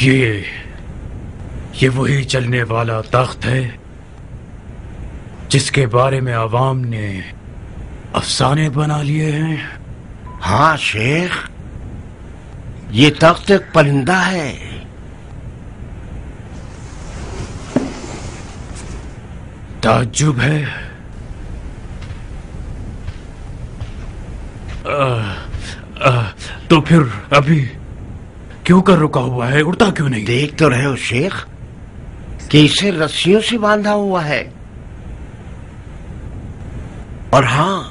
یہ وہی چلنے والا تخت ہے جس کے بارے میں عوام نے افسانے بنا لیے ہیں؟ ہاں شیخ، یہ تخت ایک پرندہ ہے۔ تعجب ہے۔ تو پھر ابھی کیوں کر رکا ہوا ہے؟ اڑتا کیوں نہیں؟ دیکھ تو رہے ہو شیخ کہ اسے رسیوں سے باندھا ہوا ہے، اور ہاں،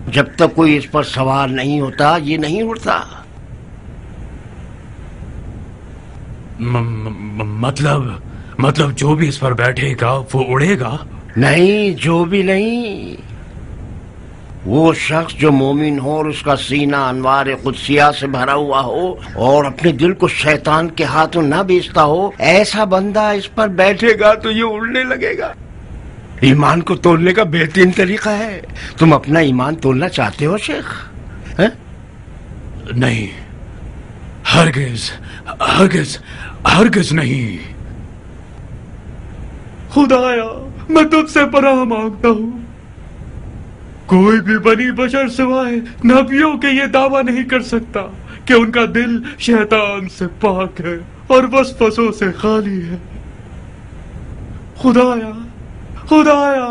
جب تک کوئی اس پر سوار نہیں ہوتا یہ نہیں اڑتا۔ مطلب جو بھی اس پر بیٹھے گا وہ اڑے گا؟ نہیں، جو بھی نہیں، وہ شخص جو مومن ہو اور اس کا سینہ انوار قدسیہ سے بھرا ہوا ہو اور اپنے دل کو شیطان کے ہاتھوں نہ بیچتا ہو، ایسا بندہ اس پر بیٹھے گا تو یہ اڑنے لگے گا۔ ایمان کو تولنے کا بہترین طریقہ ہے۔ تم اپنا ایمان تولنا چاہتے ہو شیخ؟ نہیں، ہرگز ہرگز ہرگز نہیں۔ خدایا، میں تجھ سے پناہ مانگتا ہوں، کوئی بھی بنی بشر سوائے نبیوں کے یہ دعویٰ نہیں کر سکتا کہ ان کا دل شیطان سے پاک ہے اور وسوسوں سے خالی ہے۔ خدایا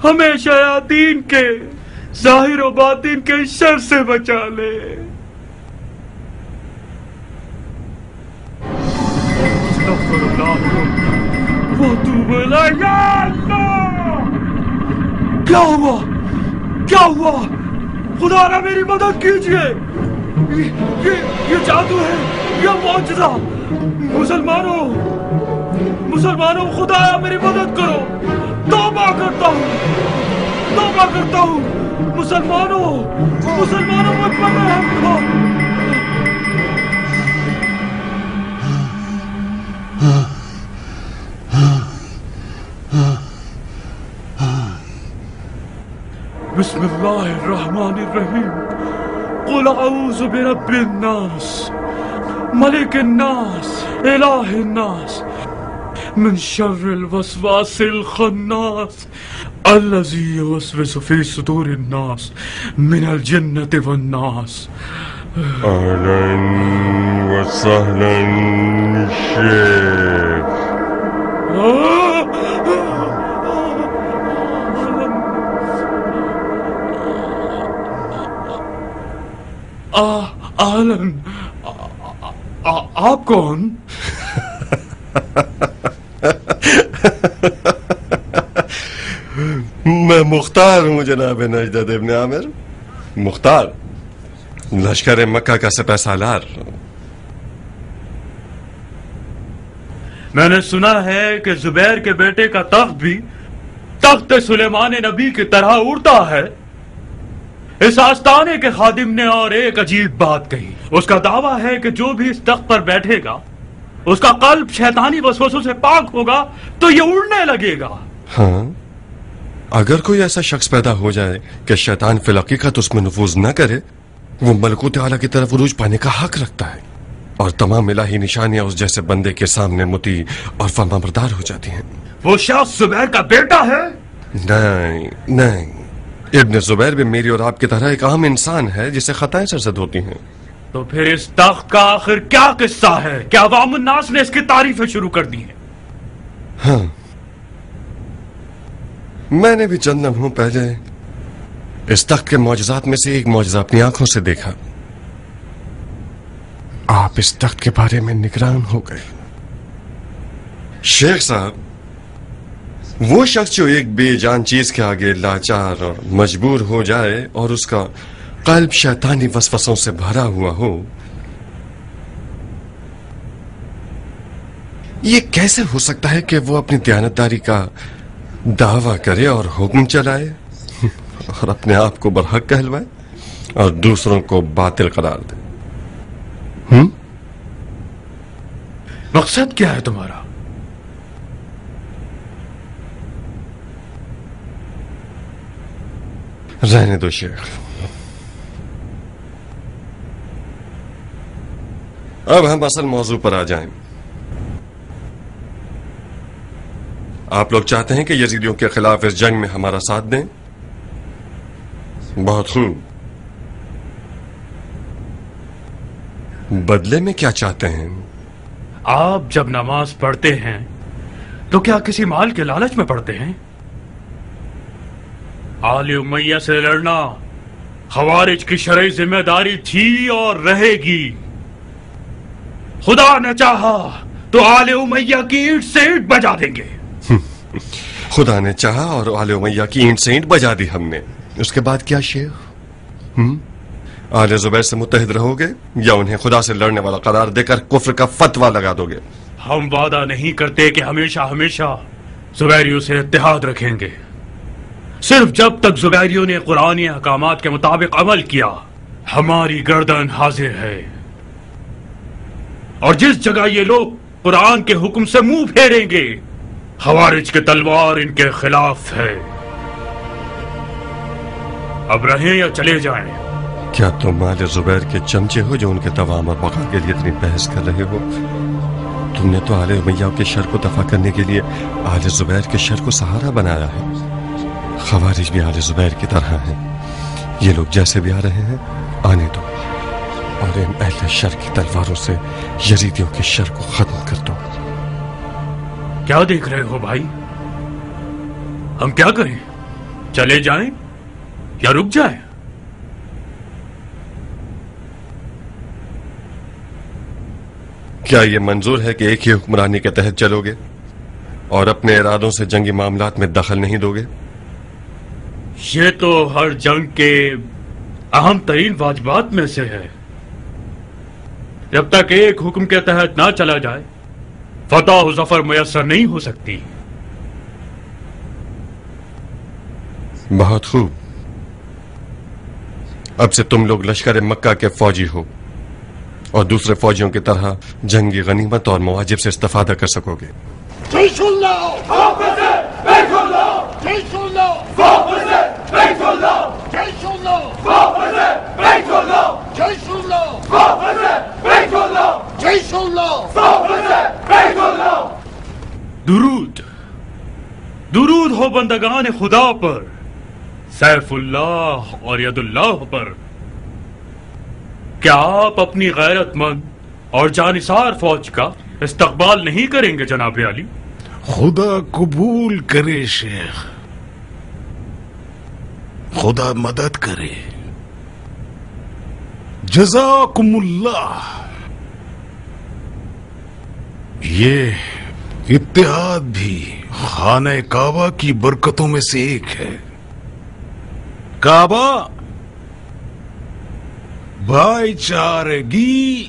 ہمیں شیاطین کے ظاہر و باطن کے شر سے بچا لے۔ استغفر اللہ واتوب الیہ۔ یا اللہ! کیا ہوا؟ خدا را میری مدد کیجئے، یہ جادو ہے، یہ معجزہ۔ مسلمانوں خدایا میری مدد کرو، توبہ کرتا ہوں، مسلمانوں مجھ پر رحم کرو۔ بسم اللہ الرحمن الرحیم۔ قل اعوذ برب الناس ملک الناس الہ الناس من شر الوسواس الخناس الذی یوسوس فی صدور الناس من الجنۃ والناس۔ اہلاً وسہلاً شیخ۔ اہلاً، آپ کون؟ میں مختار ہوں جناب نجدت ابن عامر، مختار، لشکر مکہ کا سپہ سالار۔ میں نے سنا ہے کہ زبیر کے بیٹے کا تخت بھی تخت سلیمان نبی کی طرح اڑتا ہے۔ اس آستانے کے خادم نے اور ایک عجیب بات کہی۔ اس کا دعویٰ ہے کہ جو بھی اس تخت پر بیٹھے گا اس کا قلب شیطانی وسوسوں سے پاک ہوگا تو یہ اڑنے لگے گا۔ ہاں، اگر کوئی ایسا شخص پیدا ہو جائے کہ شیطان فی الحقیقت اس میں نفوذ نہ کرے، وہ ملکوت اعلیٰ کی طرف عروج پانے کا حق رکھتا ہے، اور تمام الہی نشانیاں اس جیسے بندے کے سامنے مطیع اور فرمانبردار ہو جاتی ہیں۔ وہ شخص زبیر کا بیٹا ہے؟ نہیں، ابن زبیر بھی میری اور آپ کی طرح ایک عام انسان ہے جسے خطائیں سرزد ہوتی ہیں۔ تو پھر اس تخت کا آخر کیا قصہ ہے؟ کیا عوام الناس نے اس کی تعریفیں شروع کر دی ہیں؟ ہاں، میں نے بھی چند لمحوں پہلے اس تخت کے معجزات میں سے ایک معجزہ اپنی آنکھوں سے دیکھا۔ آپ اس تخت کے بارے میں نگران ہو گئے۔ شیخ صاحب، وہ شخص جو ایک بے جان چیز کے آگے لاچار اور مجبور ہو جائے اور اس کا قلب شیطانی وسوسوں سے بھرا ہوا ہو، یہ کیسے ہو سکتا ہے کہ وہ اپنی دیانتداری کا دعویٰ کرے اور حکم چلائے اور اپنے آپ کو برحق کہلوائے اور دوسروں کو باطل قرار دے؟ مقصد کیا ہے تمہارا؟ رہنے دو شیخ، اب ہم اصل موضوع پر آ جائیں. آپ لوگ چاہتے ہیں کہ یزیدیوں کے خلاف اس جنگ میں ہمارا ساتھ دیں؟ بہت خوب. بدلے میں کیا چاہتے ہیں؟ آپ جب نماز پڑھتے ہیں تو کیا کسی مال کے لالچ میں پڑھتے ہیں؟ آل امیہ سے لڑنا خوارج کی شرعی ذمہ داری تھی اور رہے گی. خدا نے چاہا تو آل امیہ کی اینٹ سے اینٹ بجا دیں گے. خدا نے چاہا اور آل امیہ کی اینٹ سے اینٹ بجا دی ہم نے. اس کے بعد کیا شیخ؟ آل زبیر سے متحد رہو گے یا انہیں خدا سے لڑنے والا قرار دے کر کفر کا فتویٰ لگا دو گے؟ ہم وعدہ نہیں کرتے کہ ہمیشہ ہمیشہ زبیریوں سے اتحاد رکھیں گے. صرف جب تک زبیریوں نے قرآنی احکامات کے مطابق عمل کیا ہماری گردن حاضر ہے. اور جس جگہ یہ لوگ قرآن کے حکم سے منہ پھیریں گے خوارج کی تلوار ان کے خلاف ہے. اب رہیں یا چلے جائیں؟ کیا تم آل زبیر کے چمچے ہو جو ان کے دوام اور بقا کے لیے اتنی بحث کر رہے ہو؟ تم نے تو آل امیہ کے شر کو دفع کرنے کے لیے آل زبیر کے شر کو سہارا بنایا ہے. خوارج بھی آل زبیر کی طرح ہیں. یہ لوگ جیسے بھی آ رہے ہیں آنے دو اور ان اہل شر کی تلواروں سے یزیدیوں کے شر کو ختم کر دو. کیا دیکھ رہے ہو بھائی؟ ہم کیا کریں؟ چلے جائیں یا رک جائیں؟ کیا یہ منظور ہے کہ ایک ہی حکمرانی کے تحت چلو گے اور اپنے ارادوں سے جنگی معاملات میں دخل نہیں دو گے؟ یہ تو ہر جنگ کے اہم ترین واجبات میں سے ہے. جب تک ایک حکم کے تحت نہ چلا جائے فتح و ظفر میسر نہیں ہو سکتی. بہت خوب. اب سے تم لوگ لشکر مکہ کے فوجی ہو اور دوسرے فوجیوں کی طرح جنگی غنیمت اور مواجب سے استفادہ کر سکو گے. جيش الله حافظ بيت الله جيش الله حافظ بيت الله جيش الله حافظ بيت الله جيش الله حافظ بيت الله جيش الله حافظ بيت الله. درود درود ہو بندگان خدا پر، سیف اللہ اور ید اللہ پر. کیا آپ اپنی غیرت مند اور جانثار فوج کا استقبال نہیں کریں گے جناب علی؟ خدا قبول کرے شیخ، خدا مدد کرے. جزاکم اللہ. یہ اتحاد بھی خانہ کعبہ کی برکتوں میں سے ایک ہے. کعبہ بھائی چارگی،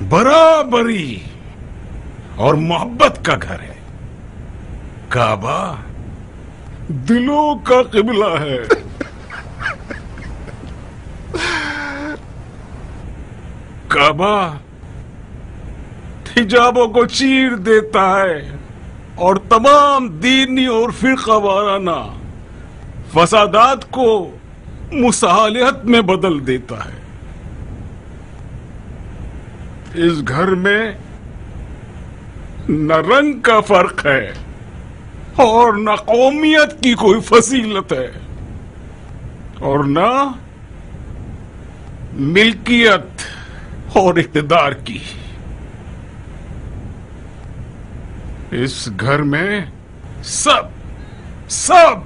برابری اور محبت کا گھر ہے. کعبہ دلوں کا قبلہ ہے. کعبہ حجابوں کو چیر دیتا ہے اور تمام دینی اور فرقہ وارانہ فسادات کو مصالحت میں بدل دیتا ہے. اس گھر میں نہ رنگ کا فرق ہے اور نہ قومیت کی کوئی فضیلت ہے اور نہ ملکیت اور اقتدار کی. اس گھر میں سب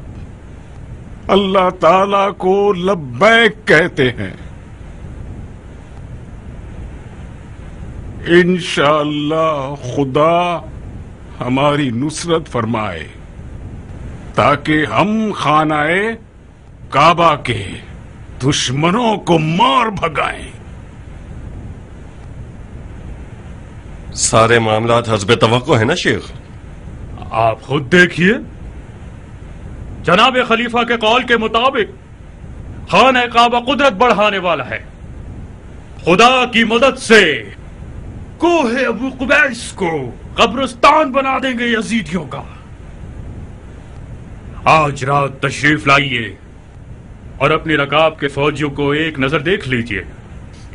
اللہ تعالی کو لبیک کہتے ہیں. انشاءاللہ خدا ہماری نصرت فرمائے تاکہ ہم خانہ کعبہ کے دشمنوں کو مار بھگائیں. سارے معاملات حسب توقع ہیں نا شیخ؟ آپ خود دیکھیے، جناب خلیفہ کے قول کے مطابق خانہ کعبہ قدرت بڑھانے والا ہے. خدا کی مدد سے کوہ ابو قبیس کو قبرستان بنا دیں گے یزیدیوں کا. آج رات تشریف لائیے اور اپنی رکاب کے فوجیوں کو ایک نظر دیکھ لیجئے.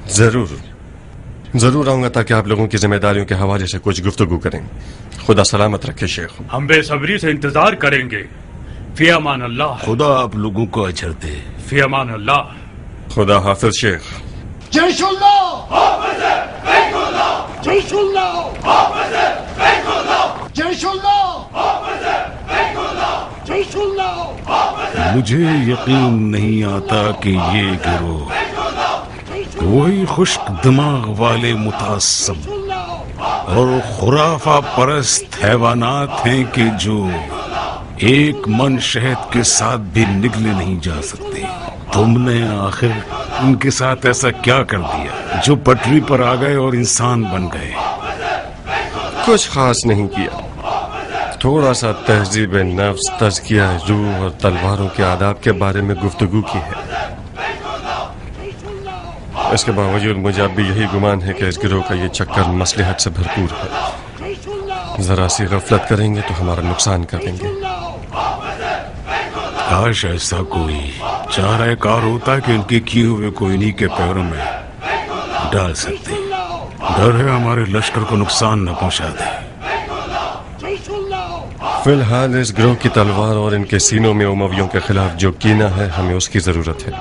जरूर आऊंगा ताकि आप लोगों की जिम्मेदारियों के हवाले से कुछ गुफ्तगू करें। खुदा सलामत रखे शेख। हम बेसब्री से इंतजार करेंगे। फी अमान अल्लाह। खुदा आप लोगों को अजर दे। फी अमान अल्लाह। खुदा हाफिज शेख। जयशुल्लाह जयशुल्लाह जयशुल्लाह जयशुल्लाह। मुझे यकीन नहीं आता कि ये गिरोह वही खुश्क दिमाग वाले मुतासम और खुराफा परस्त हैवानात हैं कि जो एक मन शहद के साथ भी निगले नहीं जा सकते। तुमने आखिर उनके साथ ऐसा क्या कर दिया जो पटरी पर आ गए और इंसान बन गए? कुछ खास नहीं किया, थोड़ा सा तहजीब नफ्स, तज़किया रूह और तलवारों के आदाब के बारे में गुफ्तगू की है। इसके बावजूद मुझे अब भी यही गुमान है कि इस गिरोह का ये चक्कर मसलहत से भरपूर है। जरा सी गफलत करेंगे तो हमारा नुकसान कर देंगे। काश ऐसा कोई चारा कार होता कि उनके किए हुए को इन्हीं के पैरों में डाल सकते। डर है हमारे लश्कर को नुकसान न पहुंचा दे। फिलहाल इस गिरोह की तलवार और इनके सीनों में उमवियों के खिलाफ जो कीना है, हमें उसकी जरूरत है।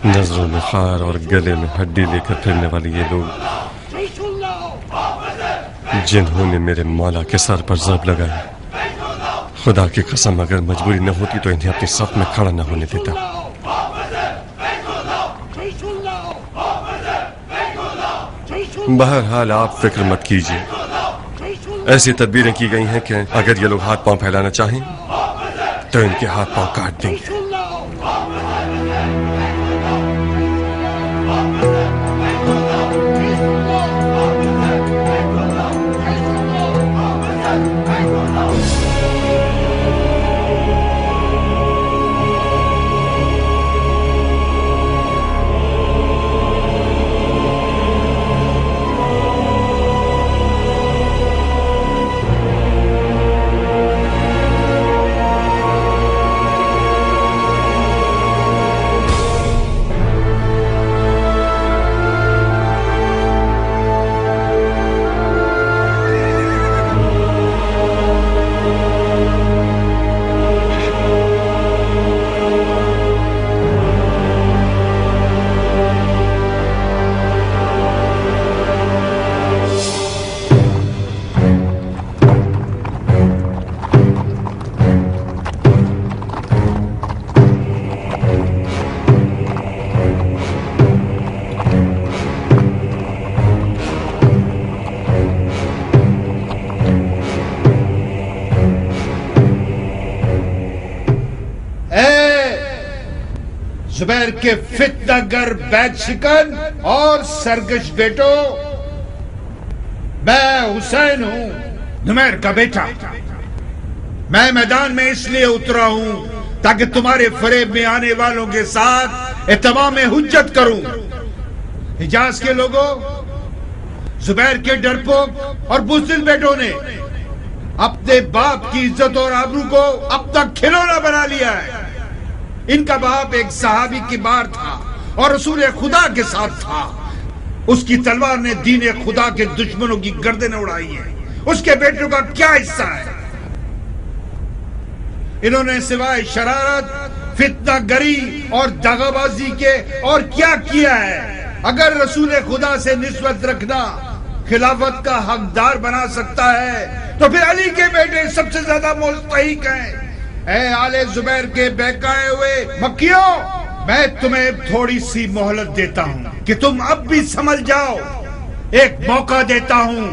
नजरों में खार और गले में हड्डी लेकर फिरने वाले ये लोग जिन्होंने मेरे मौला के सर पर ज़ब लगाया, खुदा की कसम अगर मजबूरी न होती तो इन्हें अपनी सफ में खड़ा न होने देता। बहरहाल आप फिक्र मत कीजिए, ऐसी तदबीरें की गई हैं कि अगर ये लोग हाथ पांव फैलाना चाहें तो इनके हाथ पांव काट देंगे। जुबैर के फितनागर बैद शिकन और सरगश बेटो, मैं हुसैन हूं, नुमैर का बेटा। मैं मैदान में इसलिए उतरा हूं ताकि तुम्हारे फरेब में आने वालों के साथ इत्माम हुज्जत करूं। हिजाज के लोगों, जुबैर के डरपोक और बुज़दिल बेटों ने अपने बाप की इज्जत और आबरू को अपना खिलौना बना लिया है। इनका बाप एक सहाबी की बार था और रसूल खुदा के साथ था। उसकी तलवार ने दीन खुदा के दुश्मनों की गर्दनें उड़ाई है। उसके बेटों का क्या हिस्सा है? इन्होंने सिवाय शरारत, फितनागरी और दगाबाजी के और क्या किया है? अगर रसूल खुदा से निस्बत रखना खिलाफत का हकदार बना सकता है तो फिर अली के बेटे सबसे ज्यादा मुस्तहिक हैं। ऐ आले जुबैर के बहकाए हुए मक्कियों, मैं तुम्हें थोड़ी सी मोहलत देता हूं कि तुम अब भी समझ जाओ। एक मौका देता हूं,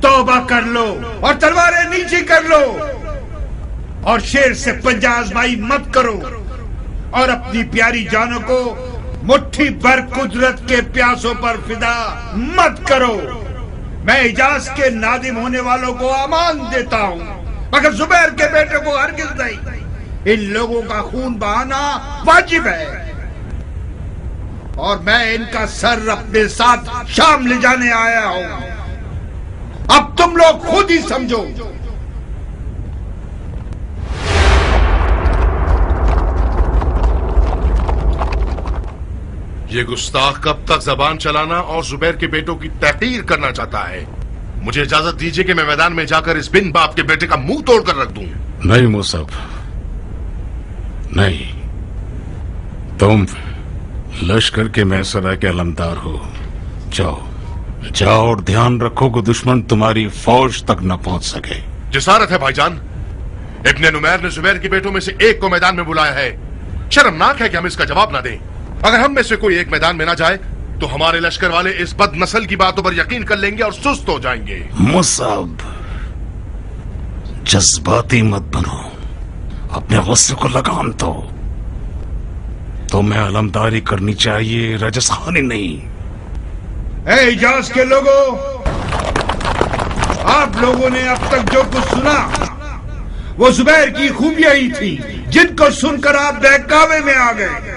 तौबा कर लो और तलवारें नीचे कर लो और शेर से पंजा आजमाई मत करो और अपनी प्यारी जानों को मुट्ठी भर कुदरत के प्यासों पर फिदा मत करो। मैं इजाज के नादिम होने वालों को अमान देता हूं, मगर जुबैर के बेटे को हरगिज नहीं। इन लोगों का खून बहाना वाजिब है और मैं इनका सर अपने साथ शाम ले जाने आया हूं। अब तुम लोग खुद ही समझो। یہ گستاخ کب تک زبان چلانا اور زبیر کے بیٹوں کی تحقیر کرنا چاہتا ہے؟ مجھے اجازت دیجیے کہ میں میدان میں جا کر اس بن باپ کے بیٹے کا منہ توڑ کر رکھ دوں. نہیں مصعب، نہیں. تم لشکر کے محسرہ کے علمدار ہو. جاؤ جاؤ اور دھیان رکھو کہ دشمن تمہاری فوج تک نہ پہنچ سکے. جسارت ہے بھائی جان. ابن نمیر نے زبیر کے بیٹوں میں سے ایک کو میدان میں بلایا ہے. شرمناک ہے کہ ہم اس کا جواب نہ دیں. اگر ہم میں سے کوئی ایک میدان میں نہ جائے تو ہمارے لشکر والے اس بد نسل کی باتوں پر یقین کر لیں گے اور سست ہو جائیں گے. مصعب، جذباتی مت بنو، اپنے غصے کو لگام دو. تمہیں علمداری کرنی چاہیے، رجس خانی نہیں. اے اجاز کے لوگوں، آپ لوگوں نے اب تک جو کچھ سنا وہ زبیر کی خوبیاں ہی تھی جن کو سن کر آپ بہکاوے میں آ گئے.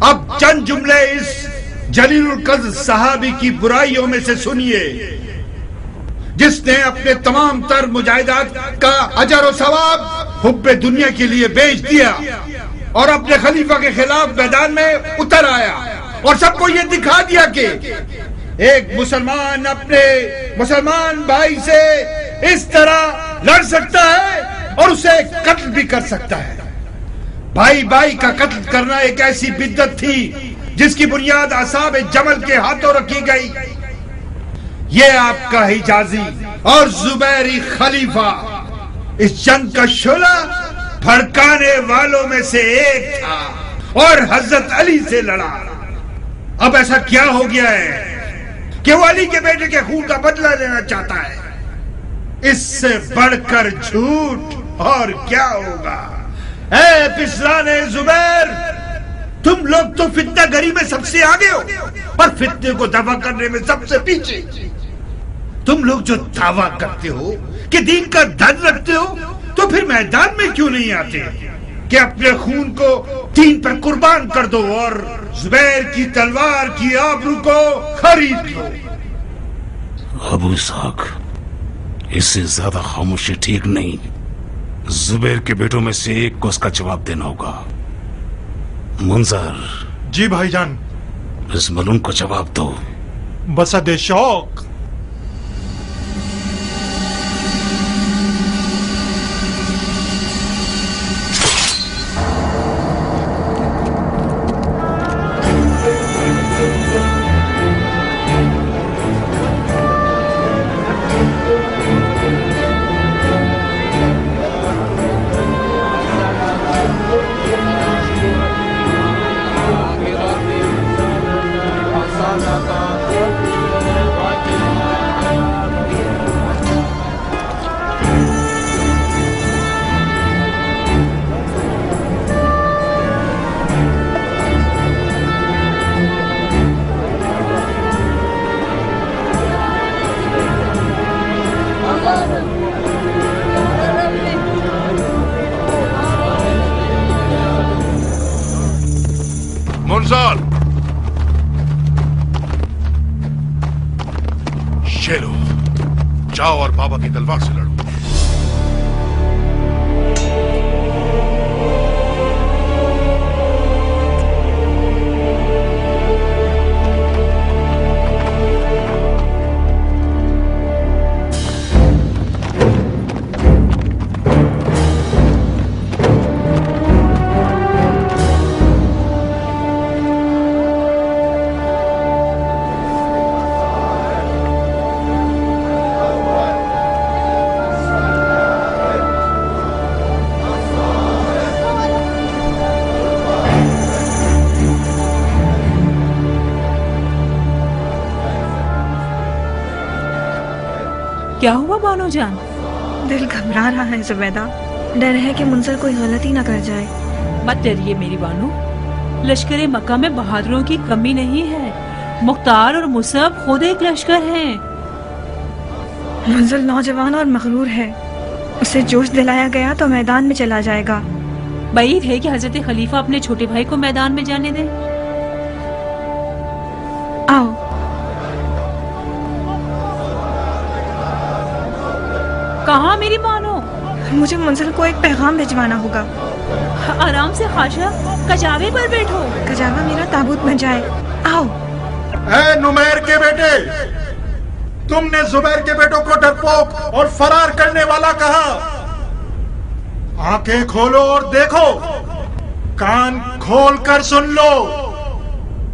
اب چند جملے اس جلیل القدر صحابی کی برائیوں میں سے سنیے جس نے اپنے تمام تر مجاہدات کا اجر و ثواب حب دنیا کے لیے بیچ دیا اور اپنے خلیفہ کے خلاف میدان میں اتر آیا اور سب کو یہ دکھا دیا کہ ایک مسلمان اپنے مسلمان بھائی سے اس طرح لڑ سکتا ہے اور اسے قتل بھی کر سکتا ہے. بھائی بھائی کا قتل کرنا ایک ایسی بدعت تھی جس کی بنیاد اصحاب جمل کے ہاتھوں رکھی گئی. یہ آپ کا حجازی اور زبیری خلیفہ اس جنگ کا شعلہ بھڑکانے والوں میں سے ایک تھا اور حضرت علی سے لڑا. اب ایسا کیا ہو گیا ہے کہ وہ علی کے بیٹے کے خون کا بدلہ لینا چاہتا ہے؟ اس سے بڑھ کر جھوٹ اور کیا ہوگا؟ اے پسران زبیر، تم لوگ تو فتنہ گری میں سب سے آگے ہو اور فتنے کو دفع کرنے میں سب سے پیچھے. تم لوگ جو دعویٰ کرتے ہو کہ دین کا دھن رکھتے ہو تو پھر میدان میں کیوں نہیں آتے کہ اپنے خون کو دین پر قربان کر دو اور زبیر کی تلوار کی آبرو کو خرید لو؟ ابو اسحاق، اس سے زیادہ خاموشی ٹھیک نہیں. زبیر کے بیٹوں میں سے ایک کو اس کا جواب دینا ہوگا. منظر، جی بھائی جان. اس ملون کو جواب دو. بسد شوق. منظر، شیرو، جاؤ اور بابا کی تلوار سے لڑو. کیا ہوا بانو جان؟ دل گھبرا رہا ہے زبیدہ. ڈر ہے کہ منظر کوئی غلطی نہ کر جائے. مت ڈریے میری بانو، لشکر مکہ میں بہادروں کی کمی نہیں ہے. مختار اور مصعب خود ایک لشکر ہیں. منظر نوجوان اور مغرور ہے، اسے جوش دلایا گیا تو میدان میں چلا جائے گا. بعید ہے کہ حضرت خلیفہ اپنے چھوٹے بھائی کو میدان میں جانے دیں. آؤ. کہاں میری بانو؟ مجھے منظر کو ایک پیغام بھجوانا ہوگا. आराम से खाशा, कजावे पर बैठो। कजावा मेरा ताबूत बन जाए। आओ। ए नुमैर के बेटे, तुमने जुबैर के बेटों को डरपोक और फरार करने वाला कहा। आंखें खोलो और देखो, कान खोल कर सुन लो।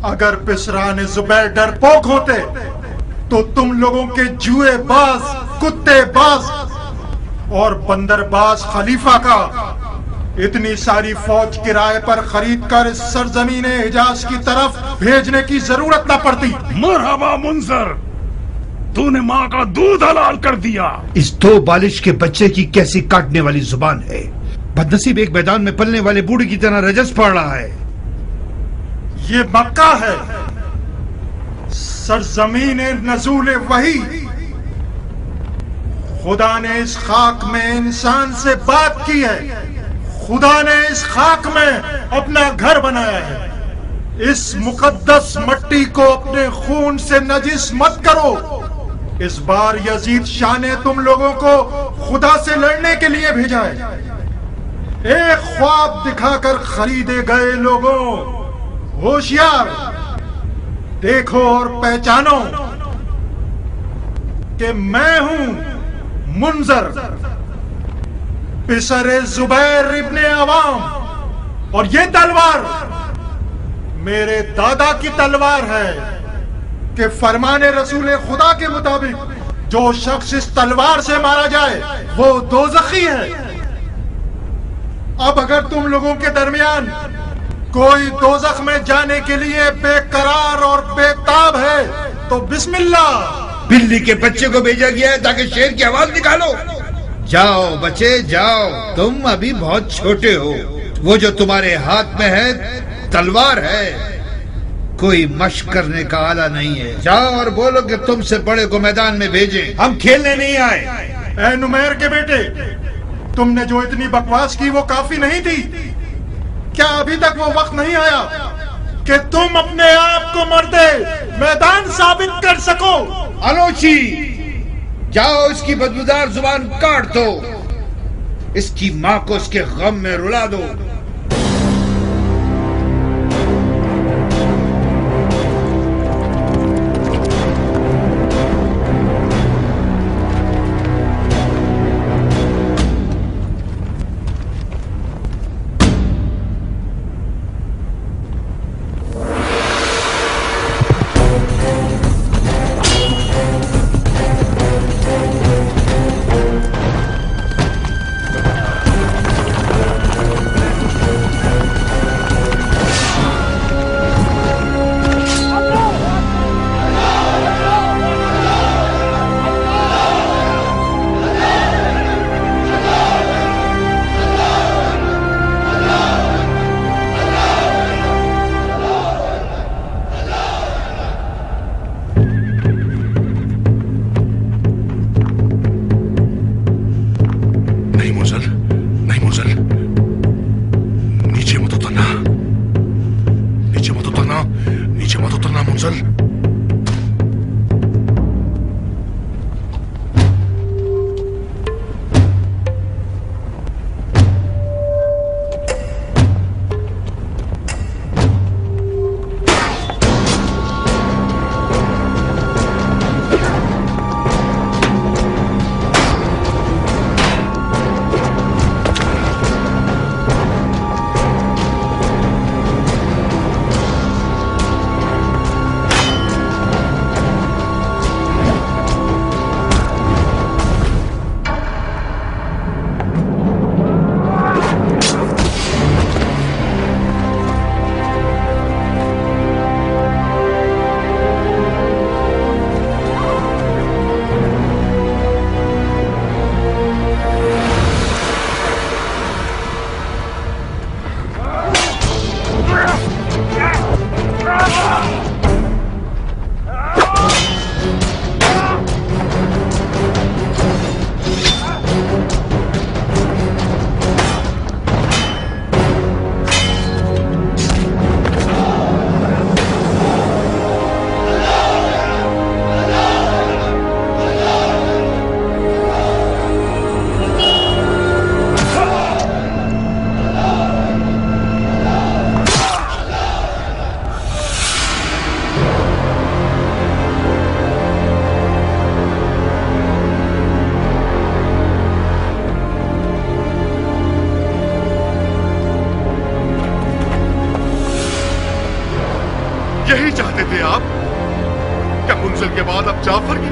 अगर पिसरान जुबैर डरपोक होते तो तुम लोगों के जुएबाज, कुत्तेबाज और बंदरबाज खलीफा का इतनी सारी फौज किराए पर खरीद कर इस सरजमीन हिजाज की तरफ भेजने की जरूरत न पड़ती। मरहबा मुंजर, तूने माँ का दूध हलाल कर दिया। इस 2 बालिश के बच्चे की कैसी काटने वाली जुबान है। बदनसीब एक मैदान में पलने वाले बूढ़े की तरह रजस पड़ रहा है। ये मक्का है, सरजमीन नजूल वही। खुदा ने इस खाक में इंसान से बात की है। खुदा ने इस खाक में अपना घर बनाया है। इस मुकद्दस मट्टी को अपने खून से नजिस मत करो। इस बार यजीद शाह ने तुम लोगों को खुदा से लड़ने के लिए भेजा है। एक ख्वाब दिखाकर खरीदे गए लोगों, होशियार, देखो और पहचानो कि मैं हूं मुंजर, पिसरे जुबैर इब्ने अवाम। और ये तलवार मेरे दादा की तलवार है कि फरमाने रसूल खुदा के मुताबिक जो शख्स इस तलवार से मारा जाए वो दोज़खी है। अब अगर तुम लोगों के दरमियान कोई दोज़ख में जाने के लिए बेकरार और बेताब है तो बिस्मिल्लाह। बिल्ली के बच्चे को भेजा गया है ताकि शेर की आवाज निकालो। जाओ बच्चे जाओ, तुम अभी बहुत छोटे हो। वो जो तुम्हारे हाथ में है तलवार है, कोई मशक करने का आला नहीं है। जाओ और बोलो कि तुमसे बड़े को मैदान में भेजें, हम खेलने नहीं आए। ए नुमैर के बेटे, तुमने जो इतनी बकवास की वो काफी नहीं थी। क्या अभी तक वो वक्त नहीं आया कि तुम अपने आप को मर्दे मैदान साबित कर सको? आलोची, जाओ इसकी बदबूदार जुबान काट दो, इसकी माँ को इसके गम में रुला दो।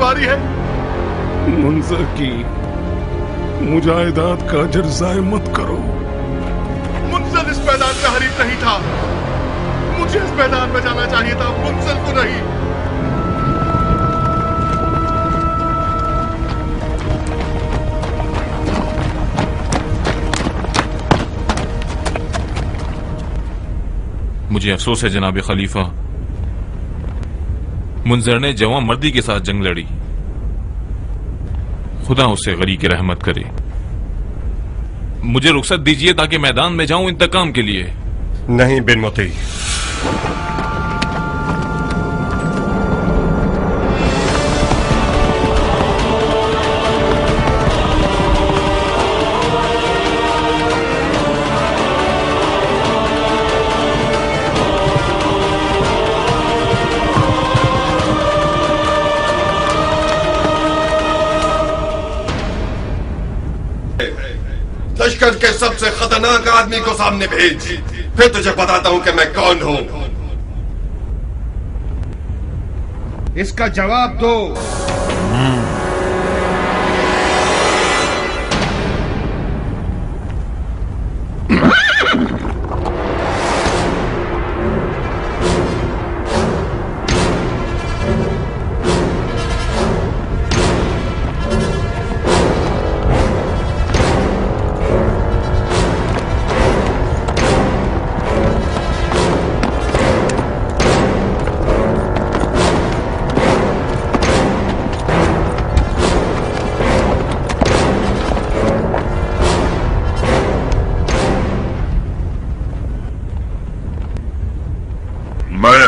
बारी है। मुंजर की मुजाहिदात का अजर ज़ाय मत करो। मुंजर इस मैदान में हरीफ नहीं था, मुझे इस मैदान में जाना चाहिए था, मुंजर को नहीं। मुझे अफसोस है जनाब खलीफा, मुंजर ने जवां मर्दी के साथ जंग लड़ी। खुदा उसे गरीक रहमत करे। मुझे रुखसत दीजिए ताकि मैदान में जाऊं इंतकाम के लिए। नहीं बिन मोती, लश्कर के सबसे खतरनाक आदमी को सामने भेज, फिर तुझे बताता हूं कि मैं कौन हूं। इसका जवाब दो।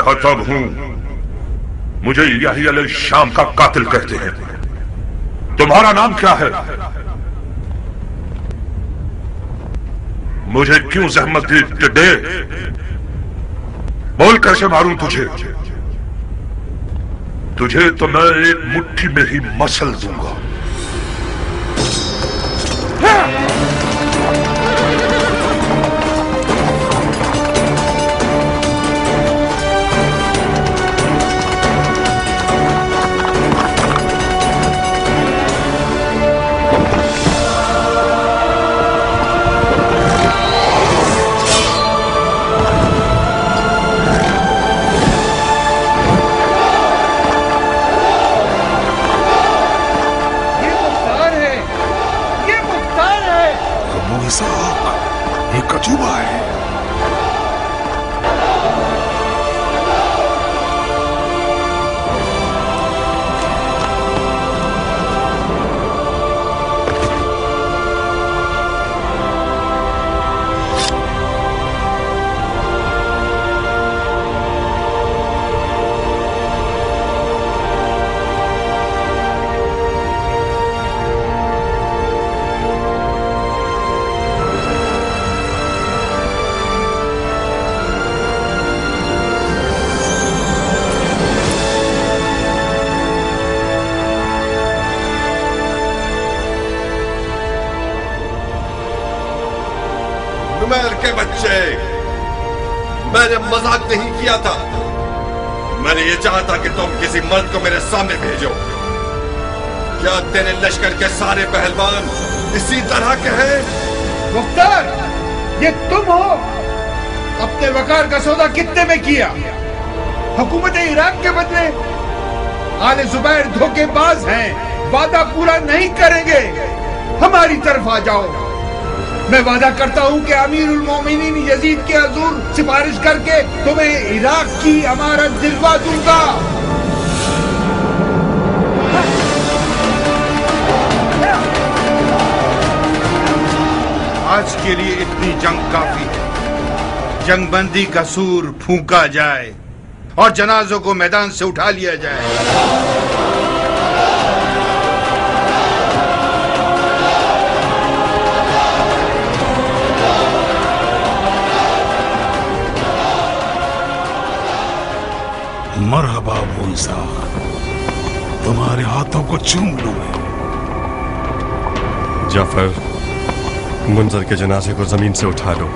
हतब हूं, मुझे यही अल शाम का कातिल कहते हैं। तुम्हारा नाम क्या है? मुझे क्यों जहमत दी टिड्डे? बोल कैसे मारूं तुझे? तुझे तो मैं एक मुट्ठी में ही मसल दूंगा। एक अजूबा है। नुमैर के बच्चे, मैंने मजाक नहीं किया था। मैंने ये चाहा था कि तुम किसी मर्द को मेरे सामने भेजो। क्या तेरे लश्कर के सारे पहलवान इसी तरह के हैं? मुख्तार, ये तुम हो? अपने वकार का सौदा कितने में किया? हुकूमत इराक के बदले आले जुबैर धोखेबाज हैं, वादा पूरा नहीं करेंगे। हमारी तरफ आ जाओ। मैं वादा करता हूं कि अमीरुल मोमिनीन यजीद के हुजूर सिफारिश करके तुम्हें इराक की अमारत दिलवा दूंगा। आज के लिए इतनी जंग काफी है। जंगबंदी का सूर फूंका जाए और जनाजों को मैदान से उठा लिया जाए। मरहबा मूसा, तुम्हारे हाथों को चूम लूं मैं। जाफर, मुंजर के जनाजे को जमीन से उठा लो।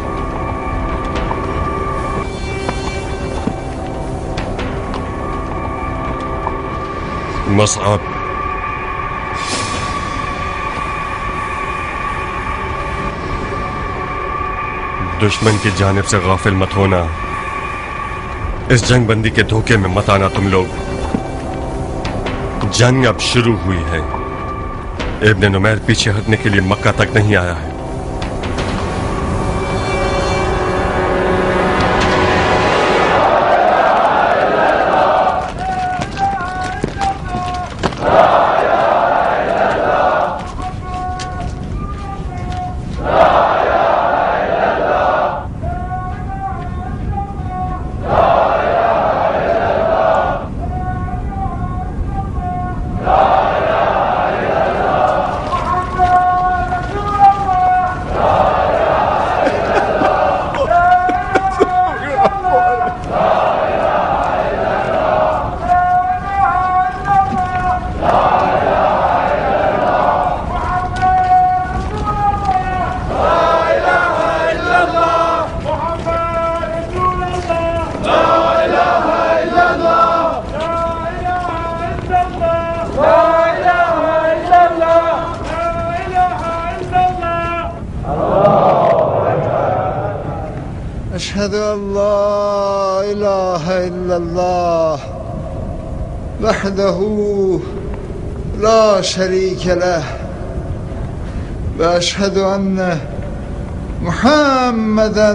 मसअब, دشمن کی جانب سے غافل مت ہونا، اس جنگ بندی کے دھوکے میں مت آنا تم لوگ۔ جنگ اب شروع ہوئی ہے، ابن نمیر پیچھے ہٹنے کے لیے مکہ تک نہیں آیا ہے۔ أشهد أن لا إله إلا الله وحده لا شريك له وأشهد أن محمدا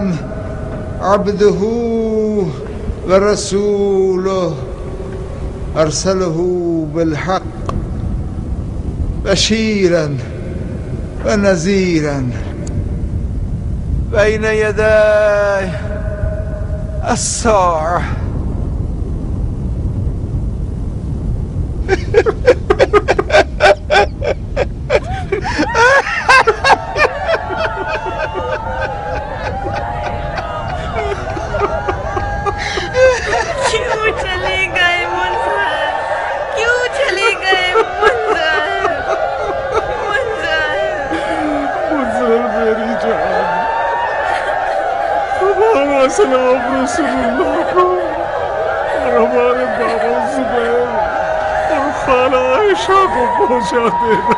عبده ورسوله أرسله بالحق بشيرا ونذيرا بين يدي الساعة کیوں چلے گئے منظر؟ کیوں چلے گئے منظر؟ منظر میری جان، ہمارا سلام رسول اللہ کو اور ہمارے بابا زبیر اور خالہ عائشہ کو پہنچا دینا۔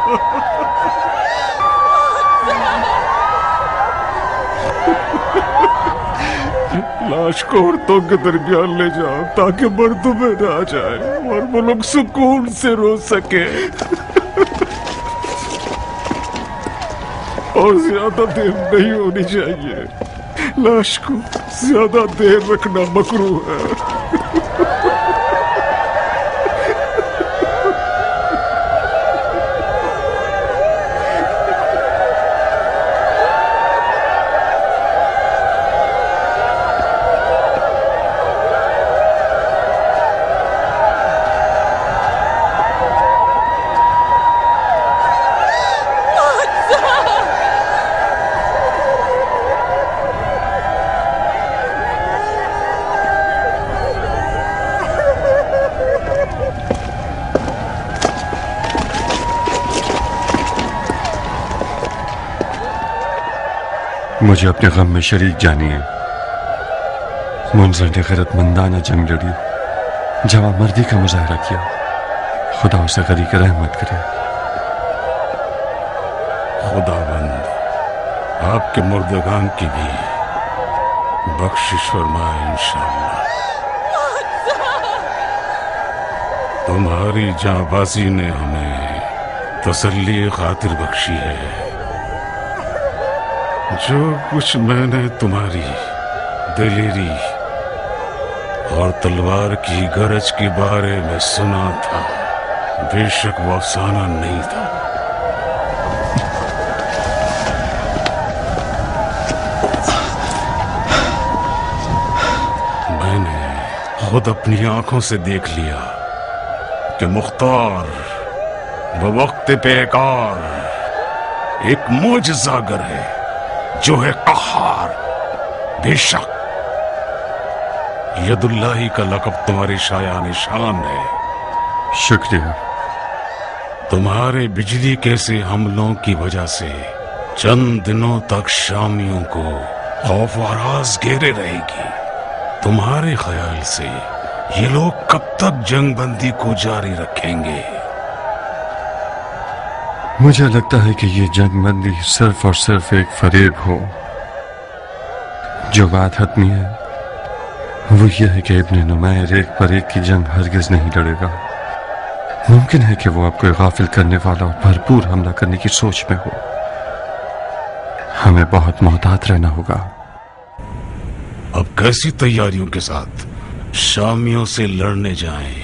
لاش کو عورتوں کے درمیان لے جاؤ تاکہ مردوں میں نہ آ جائے اور وہ لوگ سکون سے رو سکے، اور زیادہ دیر نہیں ہونی چاہیے، لاش کو زیادہ دیر رکھنا مکروہ ہے۔ مجھے اپنے غم میں شریک جانیے۔ منظر نے غیرت مندانہ جنگ لڑی، جواں مردی کا مظاہرہ کیا، خدا اسے غریق رحمت کرے۔ خداوند آپ کے مردگان کی بھی بخشش فرمائے انشاءاللہ۔ تمہاری جاں بازی نے ہمیں تسلی خاطر بخشی ہے۔ جو کچھ میں نے تمہاری دلیری اور تلوار کی گرج کے بارے میں سنا تھا، بے شک وہ افسانہ نہیں تھا۔ میں نے خود اپنی آنکھوں سے دیکھ لیا کہ مختار بوقت پیکار ایک معجزہ گر ہے جو ہے قہار۔ بے شک ید اللہ کا لقب تمہاری شایان شان ہے۔ شکریہ۔ تمہارے بجلی کیسے حملوں کی وجہ سے چند دنوں تک شامیوں کو خوف و ہراس گھیرے رہے گی۔ تمہارے خیال سے یہ لوگ کب تک جنگ بندی کو جاری رکھیں گے؟ مجھے لگتا ہے کہ یہ جنگ بندی صرف اور صرف ایک فریب ہو، जो बात हतमी है वो ये है कि इब्न नुमैर एक पर एक की जंग हरगिज नहीं लड़ेगा। मुमकिन है कि वो अब कोई गाफिल करने वाला और भरपूर हमला करने की सोच में हो। हमें बहुत मोहतात रहना होगा। अब कैसी तैयारियों के साथ शामियों से लड़ने जाएं?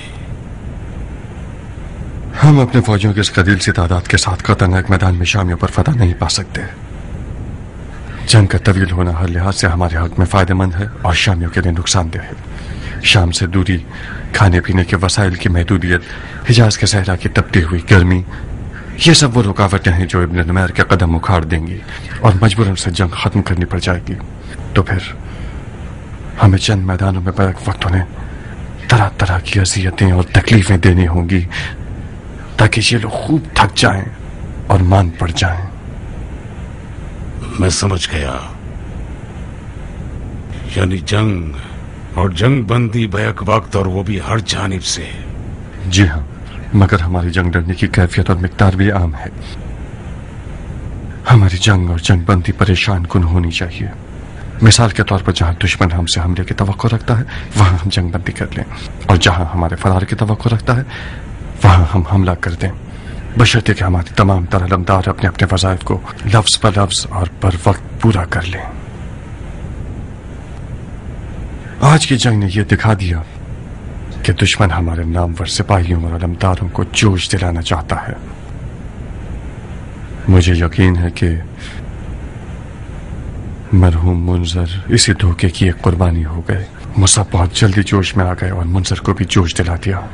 हम अपने फौजियों की इस कदील सी तादाद के साथ खतरनाक मैदान में शामियों पर फतह नहीं पा सकते। जंग का तवील होना हर लिहाज से हमारे हक में फायदेमंद है और शामियों के लिए नुकसानदेह है। शाम से दूरी, खाने पीने के वसाइल की महदूदियत, हिजाज के सहरा की तपती हुई गर्मी, ये सब वो रुकावटें हैं जो इब्न नुमैर के कदम उखाड़ देंगी और मजबूरन से जंग खत्म करनी पड़ जाएगी। तो फिर हमें चंद मैदानों में बैक वक्त उन्हें तरह तरह की अज़ियतें और तकलीफें देनी होंगी ताकि ये लोग खूब थक जाएं और मान पड़ जाएं। मैं समझ गया, यानी जंग और जंग बंदी बैक वक्त और वो भी हर जानिब से। जी हाँ, मगर हमारी जंग लड़ने की कैफियत और मिकदार भी आम है। हमारी जंग और जंग बंदी परेशान कुन होनी चाहिए। मिसाल के तौर पर जहां दुश्मन हमसे हमले की तवक्को रखता है वहां हम जंग बंदी कर लें, और जहां हमारे फरार की तवक्को रखता है वहां हम हमला कर दें, बशर्ते कि हमारी तमाम तरह अलमदार अपने अपने वज़ाइफ को लफ्ज पर लफ्ज और बर वक्त पूरा कर लें। आज की जंग ने यह दिखा दिया कि दुश्मन हमारे नामवर सिपाहियों और अलमदारों को जोश दिलाना चाहता है। मुझे यकीन है कि मरहूम मुंजर इसी धोखे की एक कुर्बानी हो गए। मुसब बहुत जल्दी जोश में आ गए और मुंजर को भी जोश दिला दिया।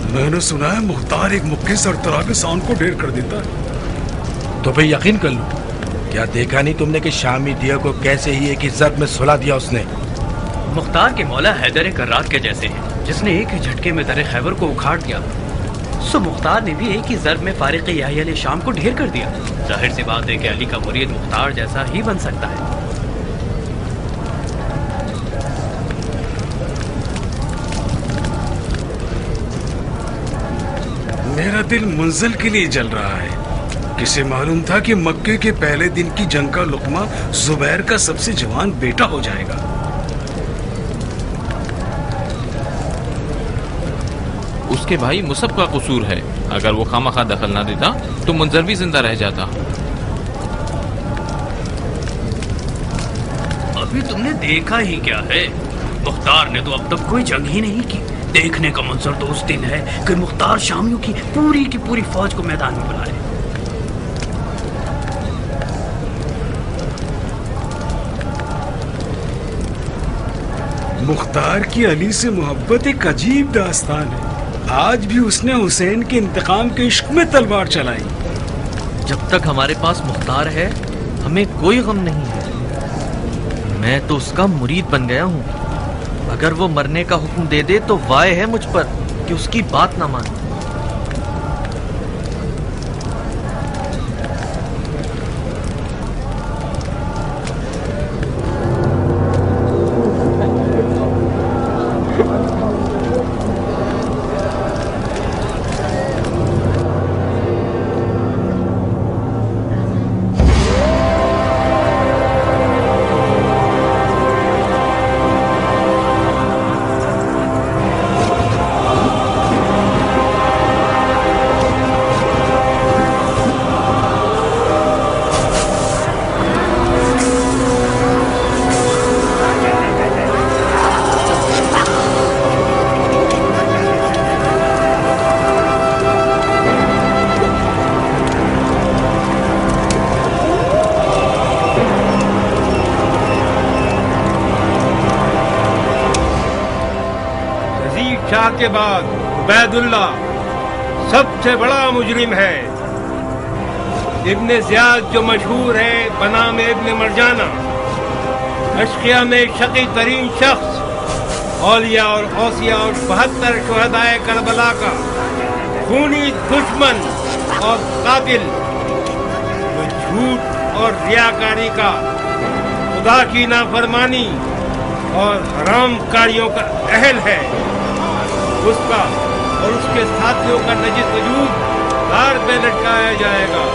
मैंने सुना है मुख्तार एक मुक्के सरतरा के सांड को ढेर कर देता है। तो फिर यकीन कर लो, क्या देखा नहीं तुमने कि शामी दिया को कैसे ही एक ही ज़र्ब में सुला दिया उसने। मुख्तार के मौला हैदर कर्रात के जैसे हैं, जिसने एक ही झटके में दर खैबर को उखाड़ दिया। सो मुख्तार ने भी एक ही ज़र्ब में फारिक याहिया शाम को ढेर कर दिया। जाहिर सी बात है कि अली का मुरीद मुख्तार जैसा ही बन सकता है। मेरा दिल मुंजल के लिए जल रहा है। किसे मालूम था कि मक्के के पहले दिन की जंग का लुकमा जुबैर का सबसे जवान बेटा हो जाएगा। उसके भाई मुसब का कसूर है। अगर वो खामखा दखल ना देता तो मुंजर भी जिंदा रह जाता। अभी तुमने देखा ही क्या है? मुख्तार ने तो अब तक कोई जंग ही नहीं की। देखने का मंजर तो उस दिन है कि मुख्तार शामियों की पूरी फौज को मैदान में बुलाए। मुख्तार की अली से मोहब्बत एक अजीब दास्तान है। आज भी उसने हुसैन के इंतकाम के इश्क में तलवार चलाई। जब तक हमारे पास मुख्तार है हमें कोई गम नहीं है। मैं तो उसका मुरीद बन गया हूँ। अगर वो मरने का हुक्म दे दे तो वाय है मुझ पर कि उसकी बात ना माने। शाह के बाद उबैदुल्ला सबसे बड़ा मुजरिम है। इब्ने ज़ियाद जो मशहूर है बनाम इब्ने मरजाना, अशकिया में शकी तरीन शख्स, औलिया और गौसिया और 72 शुहदाए करबला का खूनी दुश्मन और कातिल, जो झूठ और रियाकारी का, खुदा की नाफरमानी और हराम कारियों का अहल है, उसका और उसके साथियों का नजिस वजूद तार पे लटकाया जाएगा।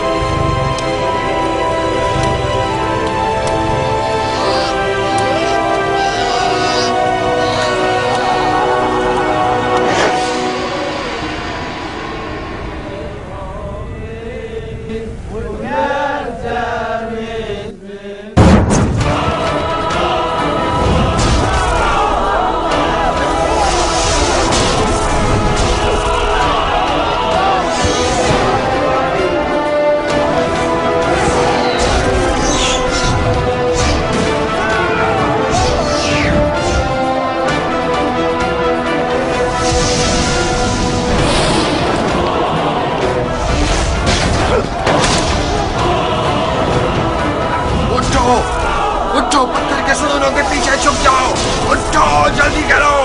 उठो, पत्थर के सुदूनों के पीछे छुप जाओ। उठो, जल्दी करो।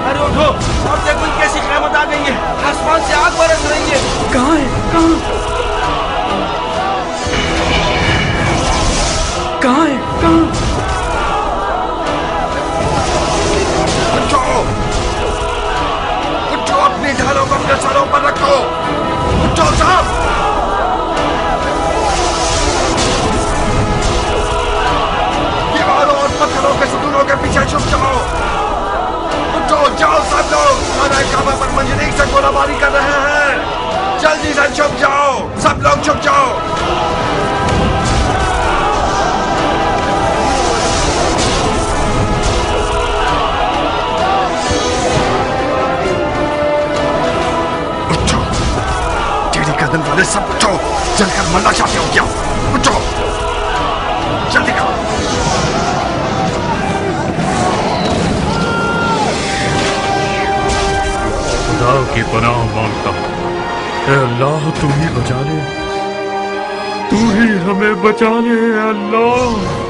अरे उठो, अब देखो कैसी क़यामत आ गई है। आसमान से आग बरस रही है। कहाँ है? कहाँ है? उठो, अपनी ढालों को अपने सरों पर रखो। उठो सब। दीवारों और पत्थरों के सुदूनों के पीछे छुप जाओ। उठो, जाओ सब लोग। खाना काबा पर मंजरीक से गोलाबारी कर रहे हैं। जल्दी से छुप जाओ, सब लोग छुप जाओ। कदम वाले सब उठो, जलकर मरना चाहते हो क्या? उठो, जल्दी करो। खुदा की पनाह मांगता हूँ, ऐ अल्लाह तू ही बचा ले, तू ही हमें बचा ले अल्लाह।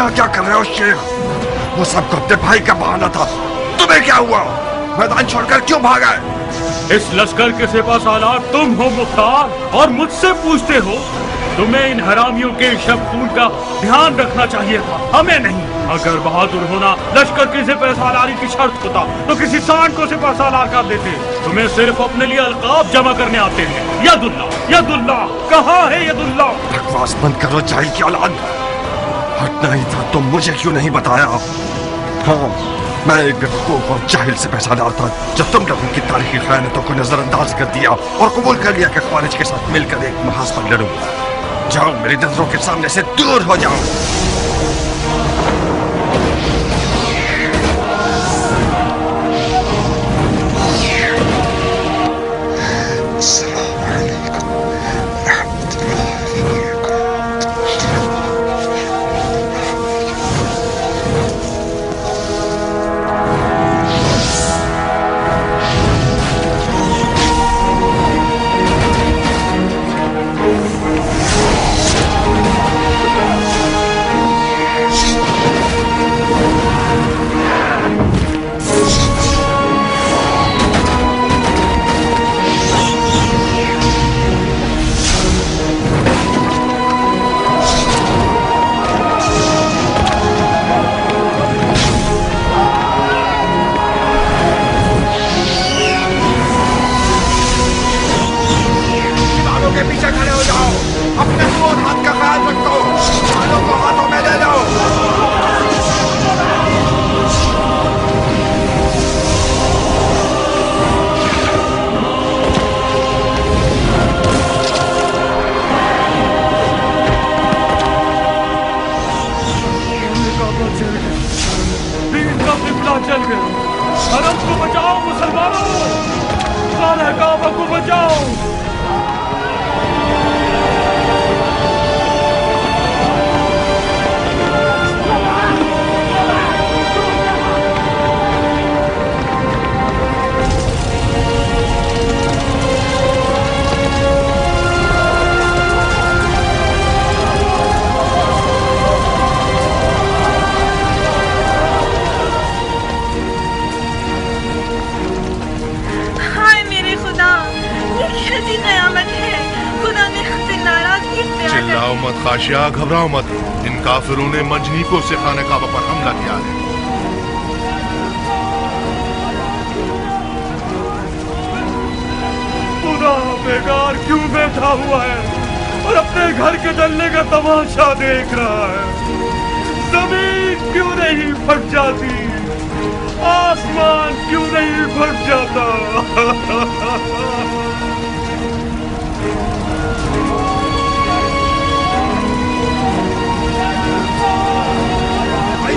क्या कर रहे हो शेर? वो सबको अपने भाई का बहाना था। तुम्हें क्या हुआ? मैदान छोड़कर क्यों भागा? इस लश्कर के सिपाहसालार तुम हो मुख्तार, और मुझसे पूछते हो? तुम्हें इन हरामियों के शब खून का ध्यान रखना चाहिए था, हमें नहीं। अगर बहादुर होना लश्कर की सिपाहसालारी की शर्त होता तो किसी सांड को सिपाहसालार कर देते। तुम्हें सिर्फ अपने लिए अलकाब जमा करने आते हैं। यदुल्ला, यदुल्ला, कहाँ है यदुल्ला? बकवास बंद करो जाहिल की औलाद। हटना ही था तो मुझे क्यों नहीं बताया? हाँ, मैं एक बेवकूफ और जाहिल से पैसादार था जब तुम लोगों की तारीखी खयानतों को नजरअंदाज कर दिया और कबूल कर लिया कि ख्वारिज के साथ मिलकर एक महाज पर लड़ूं। जाओ, मेरी नजरों के सामने से दूर हो जाओ। काबा चल गए, दीन का किबला चल गए। हरम को बचाओ मुसलमानों, खाना काबा को बचाओ। चिल्लाओ मत खाशिया, घबराओ मत। इन काफिरों ने मंजनीकों से खाने काबा पर हमला किया है। खुदा बेकार क्यों बैठा हुआ है और अपने घर के जलने का तमाशा देख रहा है? जमीन क्यों नहीं फट जाती, आसमान क्यों नहीं फट जाता?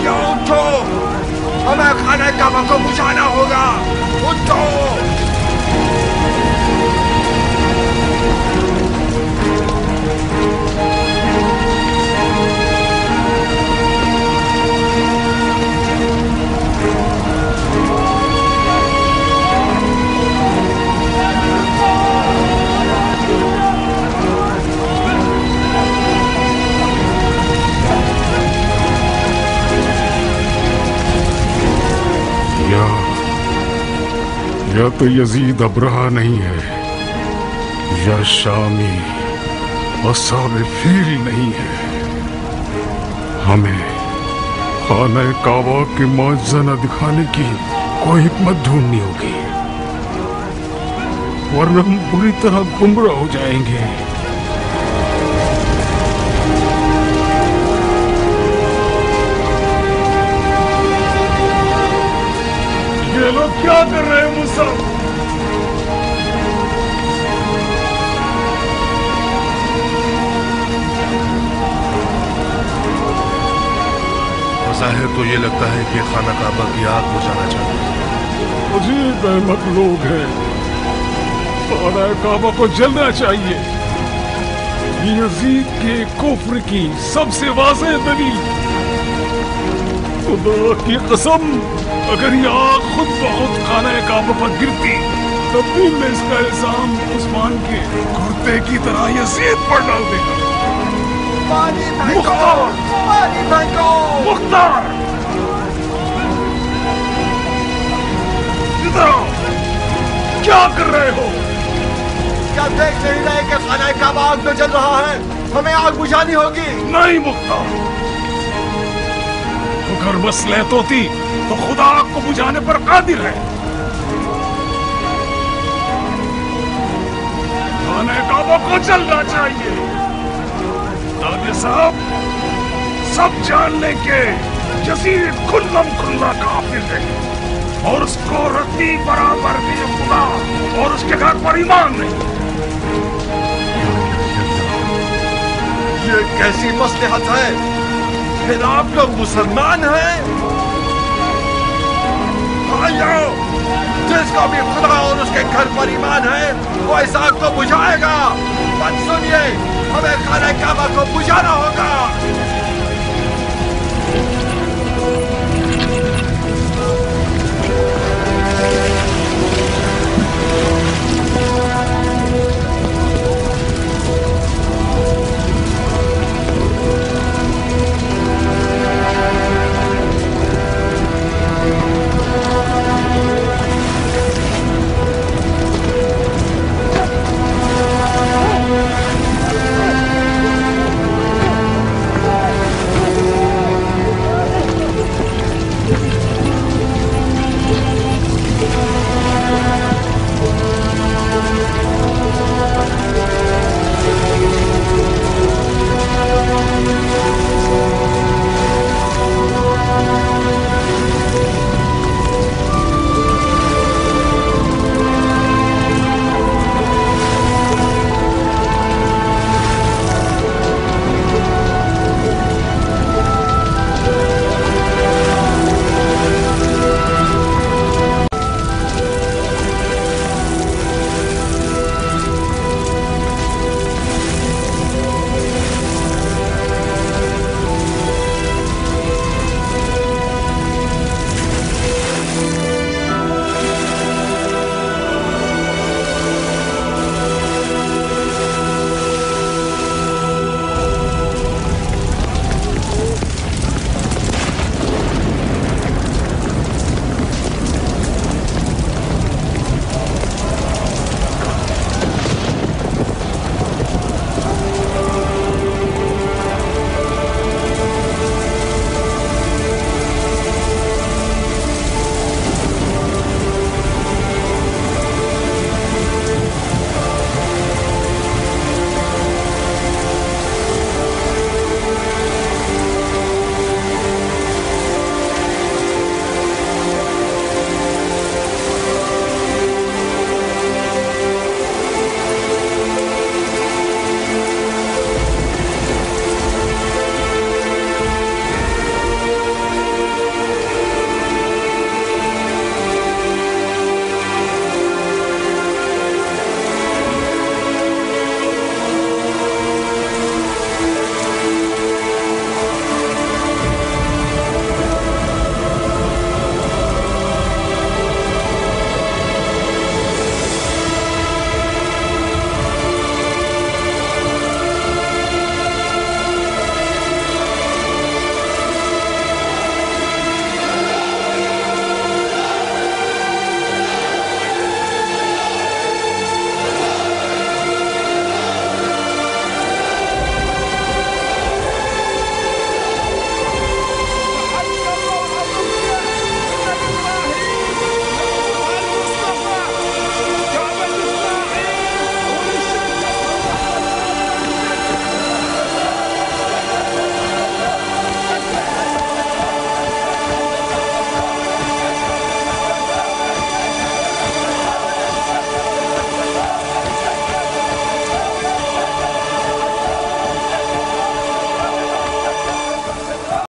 उठो, हमें खाने काबा को बुझाना होगा। उठो। या तो यजीद अब्रहा नहीं है, या शामी असाब फील नहीं है। हमें खाना काबा की मौजज़ा दिखाने की कोई हिकमत ढूंढनी होगी, वरना हम बुरी तरह गुमराह हो जाएंगे। ये लोग क्या कर रहे हैं मुसलमान? ज़ाहिर तो ये लगता है कि खाना काबा की आग बुझाना चाहते हैं। अजीब अहमक लोग हैं। खाना काबा को जलना चाहिए। यजीद के कुफ्र की सबसे वाज़ेह दलील। खुदा की कसम, अगर ये आग खुद बहुत खाना काबा पर गिरती तब भी मैं इसका इल्जाम उस्मान के कुर्ते की तरह यजीद पर डाल देगा। मुख्तार, मुख्तार, इधर आओ। क्या कर रहे हो? क्या देख नहीं रहे कि खाना काबा आग में जल रहा है? हमें आग बुझानी होगी। नहीं मुख्तार, अगर मसलहत होती तो खुदा आग को बुझाने पर कादिर है। खाने काबा को जलना चाहिए ताकि सब जान लें कि यजीद खुल्लम खुल्ला काफिर है और उसको रत्ती बराबर भी खुदा और उसके घर पर ईमान नहीं। ये कैसी मसलहत है? फिर आप लोग मुसलमान हैं? भाइयों, जिसका भी खुदा और उसके घर पर ईमान है वो इस आग को बुझाएगा। मत सुनिए, हमें खाना काबा को बुझाना होगा।